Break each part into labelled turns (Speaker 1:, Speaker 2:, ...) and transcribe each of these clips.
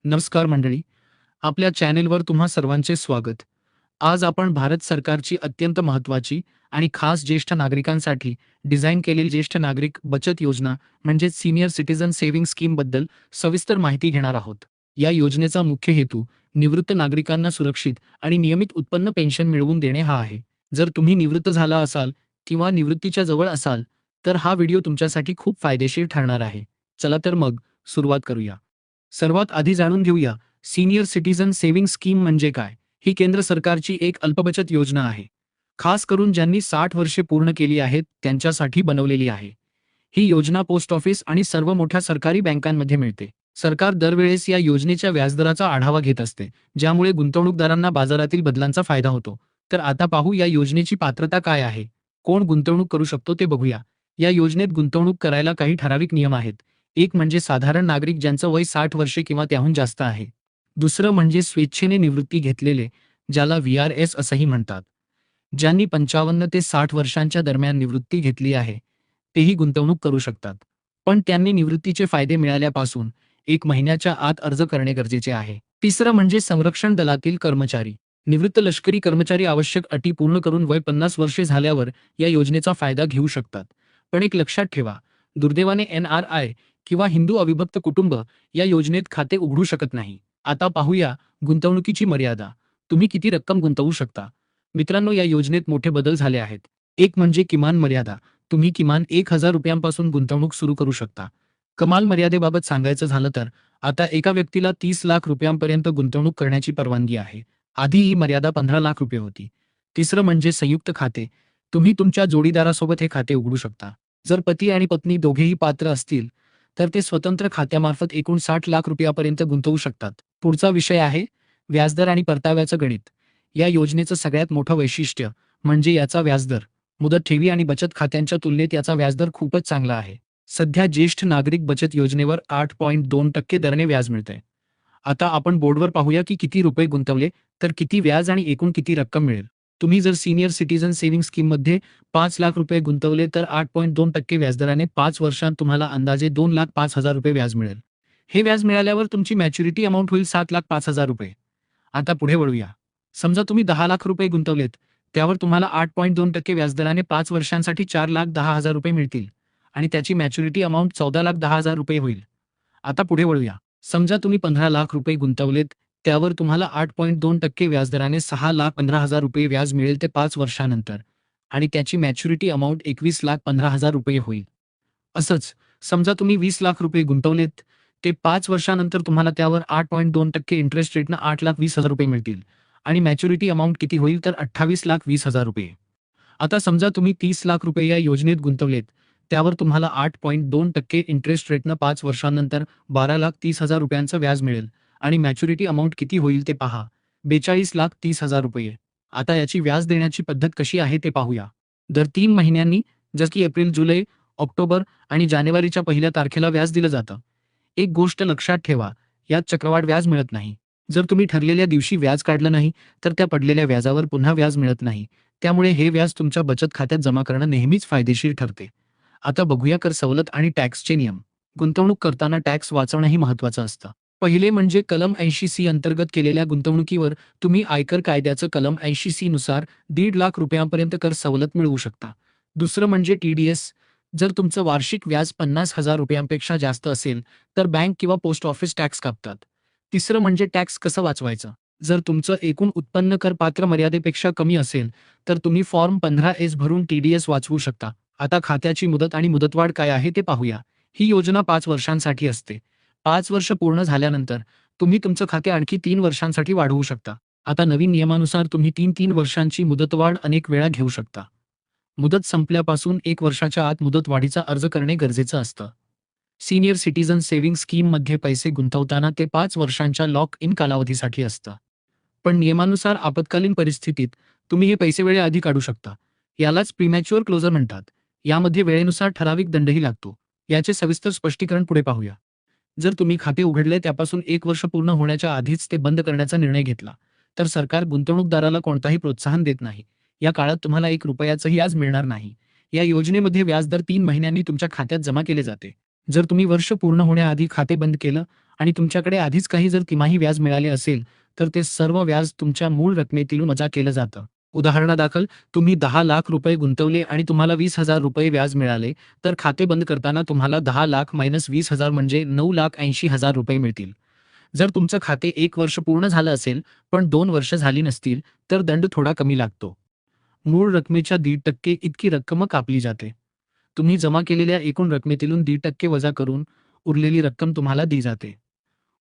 Speaker 1: नमस्कार मंडळी, आपल्या चॅनेलवर तुम्हा सर्वांचे स्वागत. आज आपण भारत सरकारची अत्यंत महत्त्वाची आणि खास ज्येष्ठ नागरिकांसाठी डिझाइन केलेली ज्येष्ठ नागरिक बचत योजना म्हणजेच सीनियर सिटीझन सेव्हिंग स्कीमबद्दल सविस्तर माहिती घेणार आहोत. या योजनेचा मुख्य हेतू निवृत्त नागरिकांना सुरक्षित आणि नियमित उत्पन्न पेन्शन मिळवून देणे हा आहे. जर तुम्ही निवृत्त झाला असाल किंवा निवृत्तीच्या जवळ असाल, तर हा व्हिडिओ तुमच्यासाठी खूप फायदेशीर ठरणार आहे. चला तर मग सुरुवात करूया. सर्वात आधी जाणून घेऊया, सीनियर सिटीझन सेव्हिंग स्कीम म्हणजे काय? ही केंद्र सरकारची एक अल्पबचत योजना आहे. खास करून ज्यांनी 60 वर्षे पूर्ण केली आहेत त्यांच्यासाठी बनवलेली आहे. ही योजना पोस्ट ऑफिस आणि सर्व मोठ्या सरकारी बँकांमध्ये मिळते. सरकार दरवेळेस या योजनेच्या व्याजदराचा आढावा घेत असते, ज्यामुळे गुंतवणूकदारांना बाजारातील बदलांचा फायदा होतो. तर आता पाहू या योजनेची पात्रता काय आहे. कोण गुंतवणूक करू शकतो ते बघूया. या योजनेत गुंतवणूक करायला काही ठराविक नियम आहेत. एक म्हणजे साधारण नागरिक ज्यांचं वय 60 वर्षे किंवा त्याहून जास्त आहे. दुसरं म्हणजे स्वेच्छेने निवृत्ती घेतलेले, ज्याला व्ही-आर-एस असंही म्हणतात. ज्यांनी 55 ते 60 वर्षांच्या दरम्यान निवृत्ती घेतली आहे, तेही गुंतवणूक करू शकतात. पण त्यांनी निवृत्तीचे फायदे मिळाल्यापासून 1 महिन्याच्या आत अर्ज करणे गरजेचे आहे. तिसरं म्हणजे संरक्षण दलातील कर्मचारी. निवृत्त लष्करी कर्मचारी आवश्यक अटी पूर्ण करून वय 50 वर्षे झाल्यावर या योजनेचा फायदा घेऊ शकतात. पण एक लक्षात ठेवा, दुर्दैवाने एन-आर-आय किंवा हिंदू अविभक्त कुटुंब या योजनेत खाते उघडू शकत नाही. आता पाहूया गुंतवणुकीची मर्यादा. तुम्ही किती रक्कम गुंतवू शकता? मित्रांनो, या योजनेत मोठे बदल झाले आहेत. एक म्हणजे किमान मर्यादा. तुम्ही किमान ₹1000 गुंतवणूक सुरू करू शकता. कमाल मर्यादेबाबत सांगायचं झालं तर आता एका व्यक्तीला ₹30 लाख गुंतवणूक करण्याची परवानगी आहे. आधी ही मर्यादा ₹15 लाख होती. तिसरं म्हणजे संयुक्त खाते. तुम्ही तुमच्या जोडीदारासोबत हे खाते उघडू शकता. जर पती आणि पत्नी दोघेही पात्र असतील, तर ते स्वतंत्र खात्यामार्फत एकूण ₹60 लाख गुंतवू शकतात. पुढचा विषय आहे व्याजदर आणि परताव्याचं गणित. या योजनेचं सगळ्यात मोठं वैशिष्ट्य म्हणजे याचा व्याजदर. मुदत ठेवी आणि बचत खात्यांच्या तुलनेत याचा व्याजदर खूपच चांगला आहे. सध्या ज्येष्ठ नागरिक बचत योजनेवर 8.2% दराने व्याज मिळतंय. आता आपण बोर्डवर पाहूया की किती रुपये गुंतवले तर किती व्याज आणि एकूण किती रक्कम मिळेल. तुम्ही जर सीनियर सिटीझन सेव्हिंग स्कीममध्ये ₹5 लाख गुंतवले तर 8.2% व्याजदराने 5 वर्षांत तुम्हाला अंदाजे ₹2,05,000 व्याज मिळेल. हे व्याज मिळाल्यावर तुमची मॅच्युरिटी अमाउंट होईल ₹7,05,000. आता पुढे वळूया. समजा तुम्ही ₹10 लाख गुंतवलेत, त्यावर तुम्हाला 8.2% व्याजदराने 5 वर्षांसाठी ₹4,10,000 मिळतील आणि त्याची मॅच्युरिटी अमाउंट ₹14,10,000 होईल. आता पुढे वळूया. समजा तुम्ही ₹15 लाख गुंतवलेत, त्यावर तुम्हाला 8.2% व्याजदराने ₹6,15,000 व्याज मिळेल ते 5 वर्षानंतर आणि त्याची मॅच्युरिटी अमाउंट ₹21,15,000 होईल. असंच समजा तुम्ही ₹20 लाख गुंतवलेत, ते 5 वर्षानंतर तुम्हाला त्यावर 8.2% इंटरेस्ट रेटनं ₹8,20,000 मिळतील आणि मॅच्युरिटी अमाउंट किती होईल तर ₹28,20,000. आता समजा तुम्ही ₹30 लाख या योजनेत गुंतवलेत, त्यावर तुम्हाला 8.2% इंटरेस्ट रेटनं 5 वर्षांनंतर ₹12,30,000 व्याज मिळेल आणि मॅच्युरिटी अमाउंट किती होईल ते पहा, ₹42,30,000. आता याची व्याज देण्याची पद्धत कशी आहे ते पाहूया. दर 3 महिन्यांनी, जसं की एप्रिल, जुलै, ऑक्टोबर आणि जानेवारीच्या 1 तारखेला व्याज दिलं जातं. एक गोष्ट लक्षात ठेवा, यात चक्रवाढ व्याज मिळत नाही. जर तुम्ही ठरलेल्या दिवशी व्याज काढलं नाही, तर त्या पडलेल्या व्याजावर पुन्हा व्याज मिळत नाही. त्यामुळे हे व्याज तुमच्या बचत खात्यात जमा करणं नेहमीच फायदेशीर ठरते. आता बघूया कर सवलत आणि टॅक्सचे नियम. गुंतवणूक करताना टॅक्स वाचवणंही महत्त्वाचं असतं. पहिले म्हणजे कलम 80C अंतर्गत केलेल्या गुंतवणुकीवर तुम्ही आयकर कायद्याचं कलम 80C नुसार ₹1,50,000 कर सवलत मिळवू शकता. दुसरं म्हणजे टी-डी-एस. जर तुमचं वार्षिक व्याज ₹50,000 जास्त असेल, तर बँक किंवा पोस्ट ऑफिस टॅक्स कापतात. तिसरं म्हणजे टॅक्स कसं वाचवायचं. जर तुमचं एकूण उत्पन्न करपात्र मर्यादेपेक्षा कमी असेल, तर तुम्ही फॉर्म 15S भरून टी-डी-एस वाचवू शकता. आता खात्याची मुदत आणि मुदतवाढ काय आहे ते पाहूया. ही योजना 5 वर्षांसाठी असते. 5 वर्ष पूर्ण झाल्यानंतर तुम्ही तुमचं खाते आणखी 3 वर्षांसाठी वाढवू शकता. आता नवीन नियमानुसार तुम्ही 3 वर्षांची मुदतवाढ अनेक वेळा घेऊ शकता. मुदत संपल्यापासून 1 वर्षाच्या आत मुदतवाढीचा अर्ज करणे गरजेचं असतं. सीनियर सिटीझन सेव्हिंग स्कीममध्ये पैसे गुंतवताना ते 5 वर्षांच्या लॉक इन कालावधीसाठी असतं. पण नियमानुसार आपत्कालीन परिस्थितीत तुम्ही हे पैसे वेळेआधी काढू शकता. यालाच प्रीमॅच्युअर क्लोजर म्हणतात. यामध्ये वेळेनुसार ठराविक दंडही लागतो. याचे सविस्तर स्पष्टीकरण पुढे पाहूया. जर तुम्ही खाते उघडले त्यापासून 1 वर्ष पूर्ण होण्याच्या आधीच ते बंद करण्याचा निर्णय घेतला, तर सरकार गुंतवणूकदाराला कोणताही प्रोत्साहन देत नाही. या काळात तुम्हाला ₹1 व्याज मिळणार नाही. या योजनेमध्ये व्याज दर 3 महिन्यांनी तुमच्या खात्यात जमा केले जाते. जर तुम्ही वर्ष पूर्ण होण्याआधी खाते बंद केलं आणि तुमच्याकडे आधीच काही जर तिमाही व्याज मिळाले असेल तर ते सर्व व्याज तुमच्या मूळ रकमेतील वजा केलं जातं. उदाहरणादाखल तुम्ही 10 लाख रुपये गुंतवले आणि तुम्हाला 20,000 रुपये व्याज मिळाले, तर खाते बंद करताना तुम्हाला 10 लाख मायनस 20,000 म्हणजे 9,80,000 रुपये मिळतील. जर तुमचं खाते 1 वर्ष पूर्ण झालं असेल पण 2 वर्ष झाली नसतील तर दंड थोडा कमी लागतो. मूळ रकमेच्या 1.5% इतकी रक्कम कापली जाते. तुम्ही जमा केलेल्या एकूण रकमेतीलून 1.5% वजा करून उरलेली रक्कम तुम्हाला दी जाते.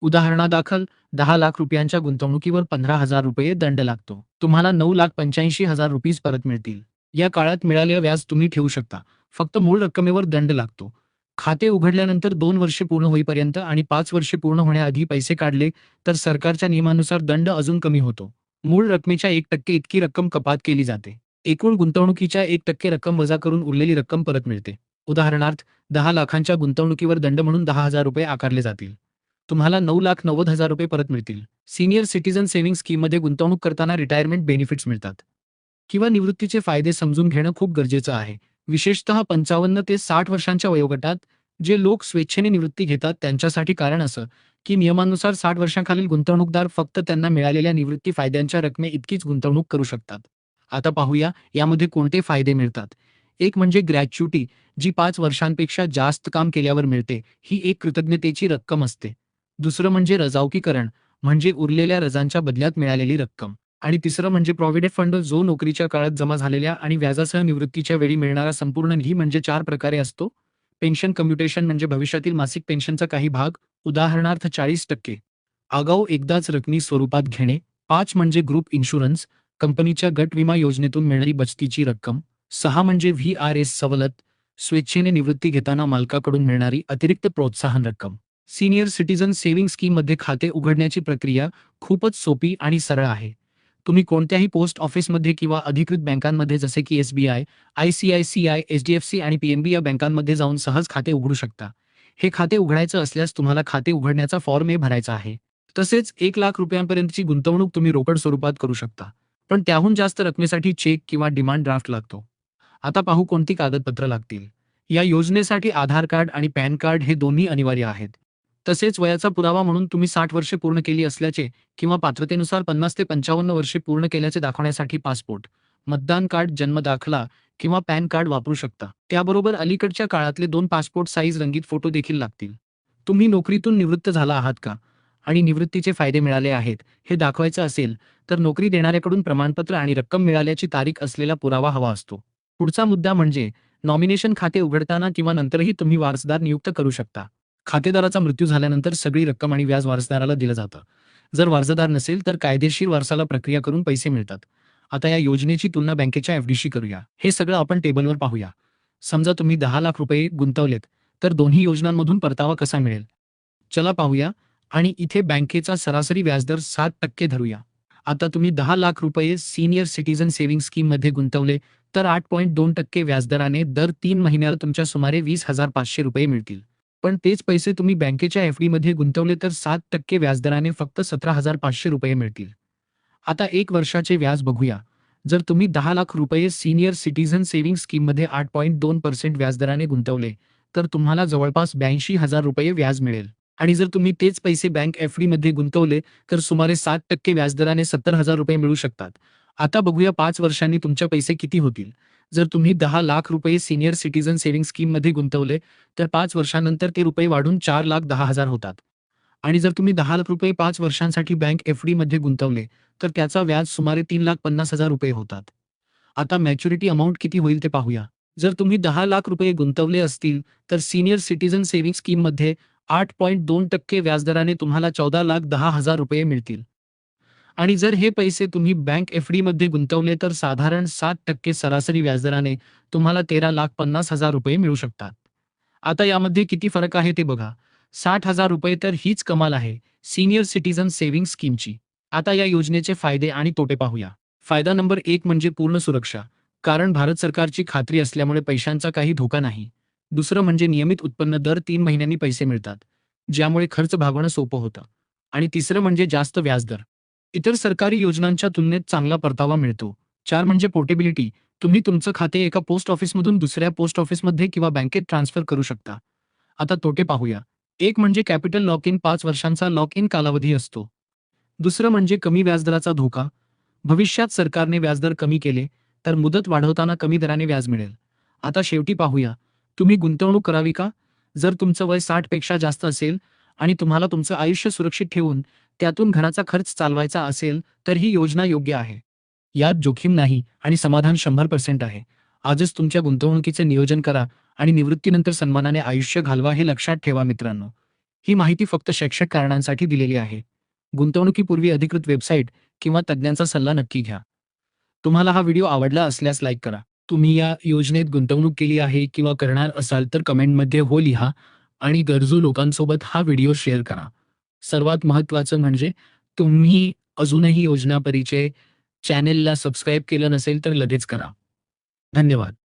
Speaker 1: उदाहरणादाखल 10 लाख रुपयांच्या गुंतवणुकीवर 15,000 रुपये दंड लागतो. तुम्हाला 9,85,000 रुपये परत मिळतील. या काळात मिळालेलं व्याज तुम्ही ठेवू शकता. फक्त मूळ रकमेवर दंड लागतो. खाते उघडल्यानंतर 2 वर्षे पूर्ण होईपर्यंत आणि 5 वर्षे पूर्ण होण्याआधी पैसे काढले तर सरकारच्या नियमानुसार दंड अजून कमी होतो. मूळ रकमेच्या 1% इतकी रक्कम कपात केली जाते. एकूण गुंतवणुकीच्या 1% रक्कम वजा करून उरलेली रक्कम परत मिळते. उदाहरणार्थ 10 लाखांच्या गुंतवणुकीवर दंड म्हणून 10,000 रुपये आकारले जातील. तुम्हाला 9,90,000 रुपये परत मिळतील. सीनियर सिटीझन सेव्हिंग स्कीममध्ये गुंतवणूक करताना रिटायरमेंट बेनिफिट्स मिळतात किंवा निवृत्तीचे फायदे समजून घेणं खूप गरजेचं आहे. विशेषतः 55 ते 60 वर्षांच्या वयोगटात जे लोक स्वेच्छेने निवृत्ती घेतात त्यांच्यासाठी. कारण असं की नियमानुसार 60 वर्षांखालील गुंतवणूकदार फक्त त्यांना मिळालेल्या निवृत्ती फायद्यांच्या रकमे इतकीच गुंतवणूक करू शकतात. आता पाहूया यामध्ये कोणते फायदे मिळतात. एक म्हणजे ग्रॅच्युटी, जी 5 वर्षांपेक्षा जास्त काम केल्यावर मिळते. ही एक कृतज्ञतेची रक्कम असते. दुसरं म्हणजे रजावकीकरण, म्हणजे उरलेल्या रजांच्या बदल्यात मिळालेली रक्कम. आणि तिसरं म्हणजे प्रॉव्हिडंट फंड, जो नोकरीच्या काळात जमा झालेल्या आणि व्याजासह निवृत्तीच्या वेळी मिळणारा संपूर्ण निधी म्हणजे 4 प्रकारे असतो. पेन्शन कम्प्युटेशन, म्हणजे भविष्यातील मासिक पेन्शनचा काही भाग, उदाहरणार्थ 40%, आगाऊ एकदाच रकमी स्वरूपात घेणे. 5 म्हणजे ग्रुप इन्शुरन्स, कंपनीच्या गट विमा योजनेतून मिळणारी बचतीची रक्कम. 6 म्हणजे VRS सवलत, स्वेच्छेने निवृत्ती घेताना मालकाकडून मिळणारी अतिरिक्त प्रोत्साहन रक्कम. सीनियर सिटीझन सेव्हिंग स्कीममध्ये खाते उघडण्याची प्रक्रिया खूपच सोपी आणि सरळ आहे. तुम्ही कोणत्याही पोस्ट ऑफिसमध्ये किंवा अधिकृत बँकांमध्ये जसे की SBI, ICICI, HDFC आणि PNB या बँकांमध्ये जाऊन सहज खाते उघडू शकता. हे खाते उघडायचं असल्यास तुम्हाला खाते उघडण्याचा फॉर्म भरायचा आहे. तसेच 1 लाख रुपयांपर्यंतची गुंतवणूक तुम्ही रोकड स्वरूपात करू शकता. पण त्याहून जास्त रकमेसाठी चेक किंवा डिमांड ड्राफ्ट लागतो. आता पाहू कोणती कागदपत्र लागतील. या योजनेसाठी आधार कार्ड आणि पॅन कार्ड हे दोन्ही अनिवार्य आहेत. तसेच वयाचा पुरावा म्हणून तुम्ही 60 वर्षे पूर्ण केली असल्याचे किंवा पात्रतेनुसार 50 ते 55 वर्षे पूर्ण केल्याचे दाखवण्यासाठी पासपोर्ट, मतदान कार्ड, जन्मदाखला किंवा पॅन कार्ड वापरू शकता. त्याबरोबर अलीकडच्या काळातले 2 पासपोर्ट साईज रंगीत फोटो देखील लागतील. तुम्ही नोकरीतून निवृत्त झाला आहात का आणि निवृत्तीचे फायदे मिळाले आहेत हे दाखवायचं असेल तर नोकरी देणाऱ्याकडून प्रमाणपत्र आणि रक्कम मिळाल्याची तारीख असलेला पुरावा हवा असतो. पुढचा मुद्दा म्हणजे नॉमिनेशन. खाते उघडताना किंवा नंतरही तुम्ही वारसदार नियुक्त करू शकता. खातेदाराचा मृत्यू झाल्यानंतर सगळी रक्कम आणि व्याज वारसदाराला दिलं जातं. जर वारसदार नसेल तर कायदेशीर वारसाला प्रक्रिया करून पैसे मिळतात. आता या योजनेची तुलना बँकेच्या FDशी करूया. हे सगळं आपण टेबलवर पाहूया. समजा तुम्ही 10 लाख रुपये गुंतवलेत तर दोन्ही योजनांमधून परतावा कसा मिळेल चला पाहूया. आणि इथे बँकेचा सरासरी व्याजदर 7% धरूया. आता तुम्ही 10 लाख रुपये सीनियर सिटीझन सेव्हिंग स्कीममध्ये गुंतवले तर 8.2% व्याजदराने दर 3 महिन्याला तुमच्या सुमारे 20,500 रुपये मिळतील. पण तेच पैसे तुम्ही बँकेच्या FDमध्ये गुंतवले तर 7% व्याजदराने फक्त 17,500 रुपये मिळतील. आता 1 वर्षाचे व्याज बघूया. जर तुम्ही 10 लाख रुपये सीनियर सिटीझन सेव्हिंग स्कीममध्ये 8.2% व्याजदराने गुंतवले तर तुम्हाला जवळपास 82,000 रुपये व्याज मिळेल. आणि जर तुम्ही तेच पैसे बँक FDमध्ये गुंतवले तर सुमारे 7% व्याजदराने 70,000 रुपये मिळू शकतात. आता बघूया 5 वर्षांनी तुमचे पैसे किती होतील. जर तुम्ही 10 लाख रुपये सीनियर सिटीझन सेव्हिंग स्कीममध्ये गुंतवले तर 5 वर्षांनंतर ते रुपये वाढून 4,10,000 होतात. आणि जर तुम्ही 10 लाख रुपये 5 वर्षांसाठी बँक FDमध्ये गुंतवले तर त्याचा व्याज सुमारे 3,50,000 रुपये होतात. आता मॅच्युरिटी अमाउंट किती होईल ते पाहूया. जर तुम्ही 10 लाख रुपये गुंतवले असतील तर सीनियर सिटीझन सेव्हिंग स्कीममध्ये 8.2% व्याजदराने तुम्हाला 14,10,000 रुपये मिळतील. आणि जर हे पैसे तुम्ही बँक FDमध्ये गुंतवले तर साधारण 7% सरासरी व्याजदराने तुम्हाला 13,50,000 रुपये मिळू शकतात. आता यामध्ये किती फरक आहे ते बघा. 60,000 रुपये तर हीच कमाल आहे सीनियर सिटीझन सेव्हिंग स्कीमची. आता या योजनेचे फायदे आणि तोटे पाहूया. फायदा नंबर 1 म्हणजे पूर्ण सुरक्षा. कारण भारत सरकारची खात्री असल्यामुळे पैशांचा काही धोका नाही. दुसरं म्हणजे नियमित उत्पन्न, दर 3 महिन्यांनी पैसे मिळतात, ज्यामुळे खर्च भागवणं सोपं होतं. आणि तिसरं म्हणजे जास्त व्याजदर. इतर सरकारी योजनांच्या तुलनेत चांगला परतावा मिळतो. 4 म्हणजे पोर्टेबिलिटी. तुम्ही तुमचं खाते एका पोस्ट ऑफिसमधून दुसऱ्या पोस्ट ऑफिसमध्ये किंवा बँकेत ट्रान्सफर करू शकता. आता तोटे पाहूया. एक म्हणजे कॅपिटल लॉक इन, 5 वर्षांचा लॉक इन कालावधी असतो. दुसरं म्हणजे कमी व्याजदराचा धोका. भविष्यात सरकारने व्याजदर कमी केले, तर मुदत वाढवताना कमी दराने व्याज मिळेल. आता शेवटी पाहूया, तुम्ही गुंतवणूक करावी का? जर तुमचं वय 60 पेक्षा जास्त असेल आणि तुम्हाला तुमचं आयुष्य सुरक्षित ठेवून त्यातून घराचा खर्च चालवायचा असेल, तर ही योजना योग्य आहे. यात जोखीम नाही आणि समाधान 100% आहे. आजच तुमच्या गुंतवणुकीचे नियोजन करा आणि निवृत्तीनंतर सन्मानाने आयुष्य घालवा, हे लक्षात ठेवा मित्रांनो. ही माहिती फक्त शैक्षणिक कारणांसाठी दिलेली आहे. गुंतवणुकीपूर्वी अधिकृत वेबसाईट किंवा तज्ञांचा सल्ला नक्की घ्या. तुम्हाला हा व्हिडिओ आवडला असल्यास लाईक करा. तुम्ही या योजनेत गुंतवणूक केली आहे किंवा करणार असाल तर कमेंटमध्ये हो लिहा आणि गरजू लोकांसोबत हा व्हिडिओ शेअर करा. सर्वात महत्त्वाचं म्हणजे तुम्ही अजूनही योजना परिचय चॅनेलला सबस्क्राईब केलं नसेल तर लगेच करा. धन्यवाद.